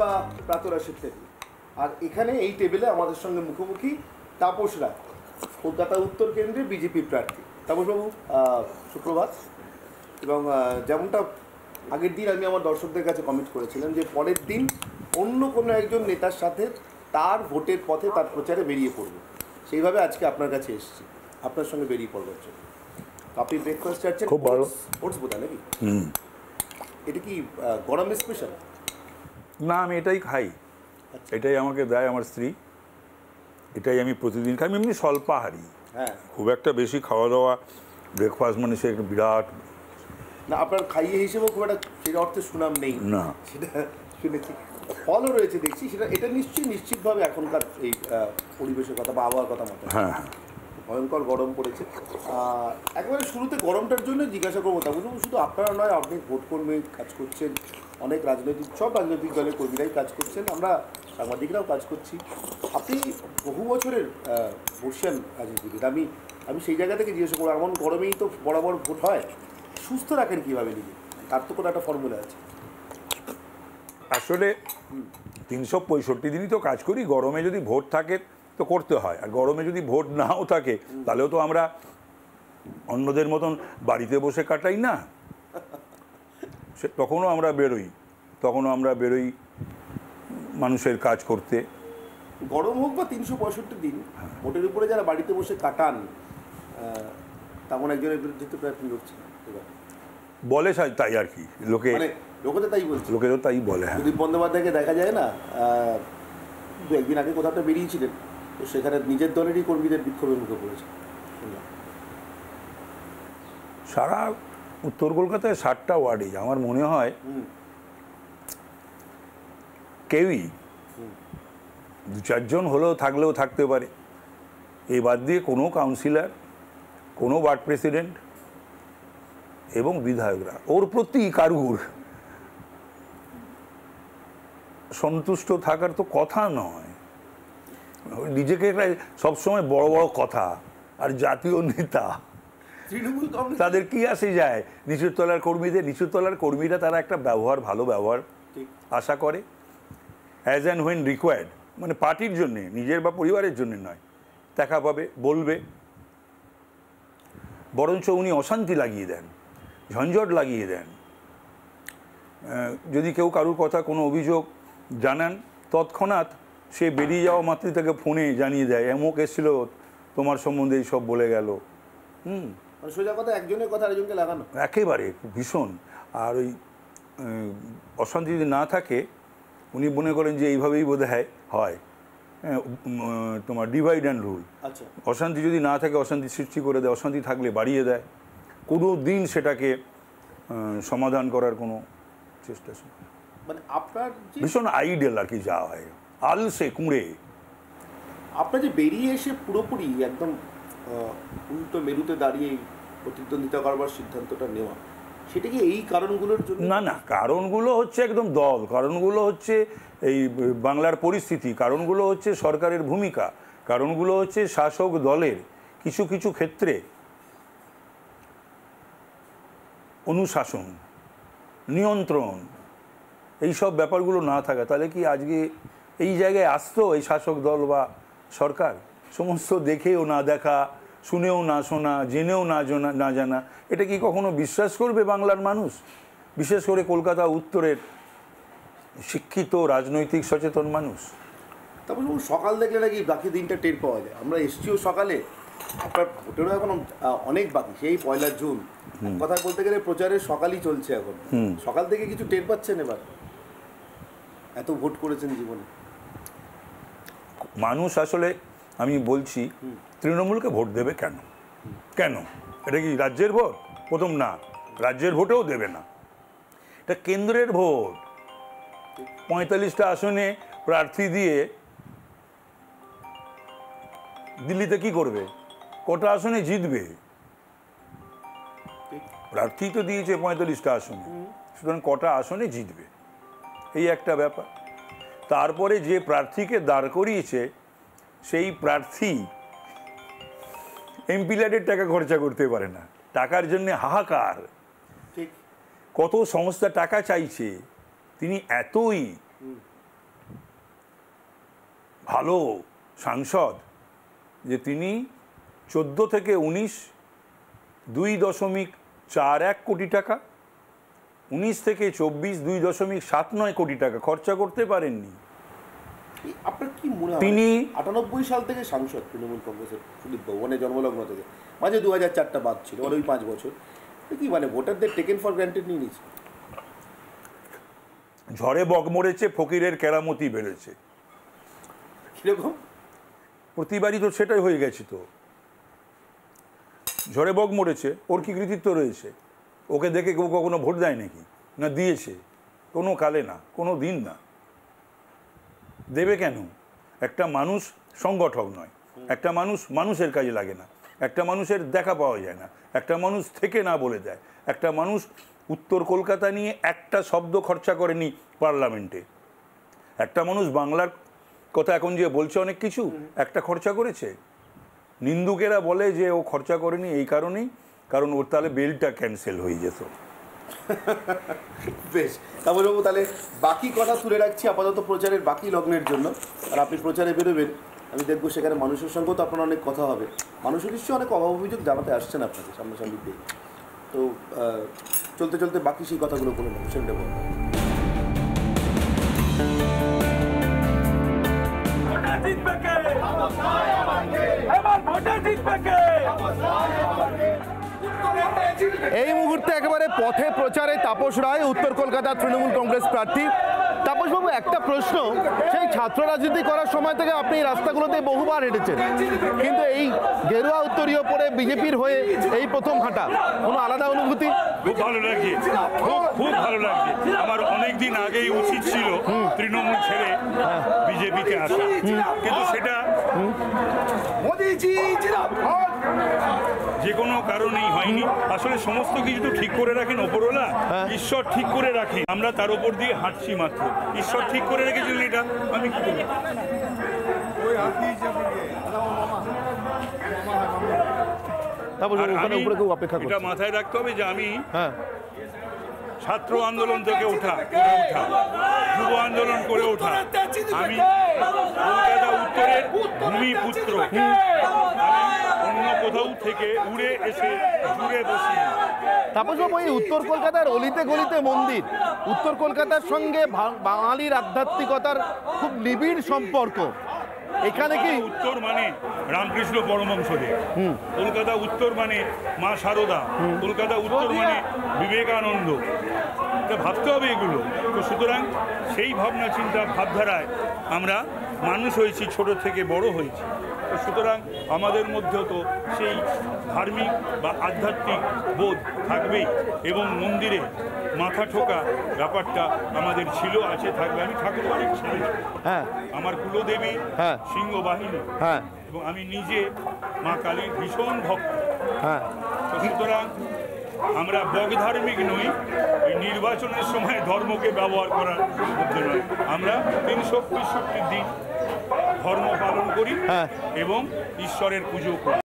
বা প্রাতরাশের টেবিল। আর এখানে এই টেবিলে আমাদের সঙ্গে মুখোমুখি তাপস রায়, কলকাতা উত্তর কেন্দ্রে বিজেপি প্রার্থী। তাপসবাবু সুপ্রভাত। এবং যেমনটা আগের দিন আমি আমার দর্শকদের কাছে কমেন্ট করেছিলাম যে পরের দিন অন্য কোনো একজন নেতার সাথে তার ভোটের পথে তার প্রচারে বেরিয়ে পড়বে, সেইভাবে আজকে আপনার কাছে এসেছি আপনার সঙ্গে বেরিয়ে পড়বার জন্য। আপনি ব্রেকফাস্ট চাচ্ছেন? খুব ভালো। ওটস বোধহয় নাকি? এটা কি গরমে স্পেশাল? না, আমি এটাই খাই, এটাই আমাকে দেয় আমার স্ত্রী, এটাই আমি প্রতিদিন খাই। আমি এমনি স্বল্পাহারি, হ্যাঁ, খুব একটা বেশি খাওয়া দাওয়া ব্রেকফাস্ট মানে সে একটা বিরাট না আপনার খাইয়ে হিসেবেও খুব একটা সেই অর্থে সুনাম নেই, না। সেটা শুনেছি। ফলও রয়েছে দেখছি, সেটা এটা নিশ্চিতভাবে এখনকার এই পরিবেশের কথা বা আবহাওয়ার কথা মতো। হ্যাঁ, ভয়ঙ্কর গরম পড়েছে। একেবারে শুরুতে গরমটার জন্য জিজ্ঞাসা করবো, তা বলুন শুধু আপনারা নয়, আপনি ভোট কর্মী কাজ করছেন, অনেক সব রাজনৈতিক দলের কর্মীরাই কাজ করছেন, আমরা সাংবাদিকরাও কাজ করছি। আপনি বহু বছরের বর্ষিয়ান রাজনীতিবিদ। আমি সেই জায়গা থেকে জিজ্ঞাসা করবো, এমন গরমেই তো বরাবর ভোট হয়, সুস্থ রাখেন কীভাবে নিজে? তার তো কোনো একটা ফর্মুলা আছে। আসলে 365 দিনই তো কাজ করি। গরমে যদি ভোট থাকে তো করতে হয়, আর গরমে যদি ভোট নাও থাকে তাহলেও তো আমরা অন্যদের মতন বাড়িতে বসে কাটাই না, তখনও আমরা বেরোই মানুষের কাজ করতে। গরম হোক বা 365 দিন, ভোটের উপরে যারা বাড়িতে বসে কাটান তেমন একজনের বিরুদ্ধে তো প্রার্থী করছেন বলে তাই আর কি, লোকে তো তাই বলছে, লোকে তো তাই বলে। হ্যাঁ, দিলীপ বন্দ্যোপাধ্যায়কে দেখা যায় না, দু একদিন আগে কোথাও বেরিয়েছিলেন, তো সেখানে নিজের দলেরই কর্মীদের বিক্ষোভের মুখে পড়েছে। সারা উত্তর কলকাতায় 60টা ওয়ার্ডে আমার মনে হয় কেউই 2-4 জন হলেও থাকতে পারে, এই বাদ দিয়ে কোনো কাউন্সিলর, কোনো ওয়ার্ড প্রেসিডেন্ট এবং বিধায়করা ওর প্রতি কারুর সন্তুষ্ট থাকার তো কথা নয়। নিজেকে সবসময় বড় বড় কথা আর জাতীয় নেতা, তাদের কি আসে যায়? নিচুর তলার কর্মীরা তারা একটা ভালো ব্যবহার আশা করে, অ্যাজ অ্যান্ড হোয়েন রিকোয়ার্ড, মানে পার্টির জন্যে, নিজের বা পরিবারের জন্য নয়, দেখা পাবে, বলবে। বরঞ্চ উনি অশান্তি লাগিয়ে দেন, ঝঞ্ঝট লাগিয়ে দেন। যদি কেউ কারুর কথা কোনো অভিযোগ জানান, তৎক্ষণাৎ সে বেরিয়ে যাওয়া মাত্রই তাকে ফোনে জানিয়ে দেয়, এমক এসেছিল তোমার সম্বন্ধে এইসব বলে গেল। সোজা কথা, একজনের কথা আরেকজনকে লাগানো, একেবারে ভীষণ। আর ওই অশান্তি যদি না থাকে, উনি মনে করেন যে এইভাবেই বোধহয় হয়, তোমার ডিভাইড অ্যান্ড রুল। আচ্ছা, অশান্তি যদি না থাকে অশান্তি সৃষ্টি করে দেয়, অশান্তি থাকলে বাড়িয়ে দেয়, কোনো দিন সেটাকে সমাধান করার কোনো চেষ্টা। মানে আপনার ভীষণ আইডিয়াল আর কি, যা হয় আলসে কুঁড়ে। আপনার যে বেরিয়ে এসে পুরোপুরি একদম উল্টো মেরুতে দাঁড়িয়ে প্রতিদ্বন্দ্বিতা করবার সিদ্ধান্তটা নেওয়া, সেটা কি এই কারণগুলোর জন্য? না, কারণগুলো হচ্ছে একদম দল, কারণগুলো হচ্ছে এই বাংলার পরিস্থিতি, কারণগুলো হচ্ছে সরকারের ভূমিকা, কারণগুলো হচ্ছে শাসক দলের কিছু কিছু ক্ষেত্রে অনুশাসন, নিয়ন্ত্রণ, এই সব ব্যাপারগুলো না থাকা। তাহলে কি আজকে এই জায়গায় আসতো এই শাসক দল বা সরকার? সমস্ত দেখেও না দেখা, শুনেও না শোনা, জেনেও না জানা, এটা কি কখনো বিশ্বাস করবে বাংলার মানুষ? বিশেষ করে কলকাতা উত্তরের শিক্ষিত রাজনৈতিক সচেতন মানুষ। তারপর সকাল দেখলে নাকি বাকি দিনটা টের পাওয়া যায়। আমরা এসছিও সকালে, আপনার ভোটেরও এখন অনেক বাকি, সেই 1 জুন। কথা বলতে গেলে প্রচারের সকালই চলছে এখন। সকাল থেকে কিছু টের পাচ্ছেন এবার? এত ভোট করেছেন জীবনে মানুষ, আসলে আমি বলছি তৃণমূলকে ভোট দেবে কেন? এটা কি রাজ্যের ভোট? প্রথম না, রাজ্যের ভোটেও দেবে না, এটা কেন্দ্রের ভোট। 45টা আসনে প্রার্থী দিয়ে দিল্লিতে কি করবে? কটা আসনে জিতবে? প্রার্থী তো দিয়েছে 45টা আসনে, সুতরাং কটা আসনে জিতবে, এই একটা ব্যাপার। তারপরে যে প্রার্থীকে দাঁড় করিয়েছে সেই প্রার্থী এমপি ল্যাডের টাকা খরচা করতে পারে না, টাকার জন্য হাহাকার। কত সংস্থা টাকা চাইছে, তিনি এতই ভালো সাংসদ যে তিনি 14 থেকে 19 2.41 কোটি টাকা, 19 থেকে 24 2.79 কোটি টাকা খরচা করতে পারেননি। আপনার কি মনে হয় তিনি 98 সাল থেকে সাংসদ তৃণমূল কংগ্রেসের সুদীপ বাবু, মানে জন্মলগ্ন থেকে, মাঝে 2004টা বাদ ছিল, ওই 5 বছর কি মানে ভোটারদের টেকেন ফর গ্রান্টেড নিয়ে নিচ্ছে? ঝড়ে বক মরেছে, ফকিরের কেরামতি বেড়েছে। কিরকম? প্রতিবারই তো সেটাই হয়ে গেছে। তো ঝড়ে বক মরেছে, ওর কি কৃতিত্ব রয়েছে? ওকে দেখে কেউ কখনো ভোট দেয় নাকি? না দিয়েছে? কোনো কালে না, কোনো দিন না। দেবে কেন? একটা মানুষ সংগঠক নয়, একটা মানুষ মানুষের কাজে লাগে না, একটা মানুষের দেখা পাওয়া যায় না, একটা মানুষ থেকে না বলে দেয়, একটা মানুষ উত্তর কলকাতা নিয়ে একটা শব্দ খরচা করেনি পার্লামেন্টে, একটা মানুষ বাংলার কথা এখন যে বলছে অনেক কিছু, একটা খরচা করেছে। নিন্দুকেরা বলে যে ও খরচা করেনি এই কারণেই, কারণ ওর তাহলে বেলটা ক্যান্সেল হয়ে যেত। বেশ, তাপসবাবু তাহলে বাকি কথা তুলে রাখছি আপাতত প্রচারের বাকি লগ্নের জন্য। আর আপনি প্রচারে বেরোবেন, আমি দেখবো সেখানে মানুষের সঙ্গেও তো আপনার অনেক কথা হবে। মানুষের নিশ্চয়ই অনেক অভাব অভিযোগ জানাতে আসছেন আপনাকে সামনাসামনি পেয়ে। তো চলতে চলতে বাকি সেই কথাগুলো বলে নেব, শুনে নেব। এই মুহূর্তে একেবারে পথে প্রচারে তাপস রায়, উত্তর কলকাতা তৃণমূল কংগ্রেস প্রার্থী। তাপসবাবু, একটা প্রশ্ন, সেই ছাত্র রাজনীতি করার সময় থেকে আপনি এই রাস্তাগুলোতে বহুবার হেঁটেছেন, কিন্তু এই গেরুয়া উত্তরীয় পরে বিজেপির হয়ে এই প্রথম হাঁটা, কোনো আলাদা অনুভূতি? খুব ভালো লাগছে, খুব ভালো লাগছে। আমার অনেকদিন আগেই উচিত ছিল তৃণমূল ছেড়ে বিজেপিকে আসা, কিন্তু সেটা যে কোনো কারণেই হয়নি। আসলে সমস্ত কিছু তো ঠিক করে রাখেন ওপরওয়ালা, ঈশ্বর ঠিক করে রাখেন, আমরা তার উপর দিয়ে হাঁটছি মাত্র। ঈশ্বর ঠিক করে রেখেছিলেন, এটা আমি কি করি? এটা মাথায় রাখতে হবে যে আমি ছাত্র আন্দোলন থেকে ওঠা, যুব আন্দোলন করে ওঠা, আমি কলকাতা উত্তরের ভূমিপুত্র, অন্য কোথাও থেকে উড়ে এসে জুড়ে বসি। তাপসবাবু, এই উত্তর কলকাতার অলিতে গলিতে মন্দির, উত্তর কলকাতার সঙ্গে বাঙালির আধ্যাত্মিকতার খুব নিবিড় সম্পর্ক। এখানে কি উত্তর মানে রামকৃষ্ণ পরমহংসদেব, কলকাতা উত্তর মানে মা শারদা, কলকাতা উত্তর মানে বিবেকানন্দ। এটা ভাবতে হবে এগুলো। তো সুতরাং সেই ভাবনা চিন্তা ভাবধারায় আমরা মানুষ হয়েছি, ছোট থেকে বড় হয়েছি। তো সুতরাং আমাদের মধ্যেও তো সেই ধার্মিক বা আধ্যাত্মিক বোধ থাকবেই, এবং মন্দিরে মাথা ঠোকা ব্যাপারটা আমাদের ছিল, আছে, থাকবে। আমি ঠাকুরবাড়ির ছেলে, আমার কুলদেবী সিংহবাহিনী, এবং আমি নিজে মা কালীর ভীষণ ভক্ত। তো সুতরাং আমরা বগধার্মিক নই, এই নির্বাচনের সময় ধর্মকে ব্যবহার করার মধ্যে নয়। আমরা 365 দিন ধর্ম পালন করি এবং ঈশ্বরের পুজো করি।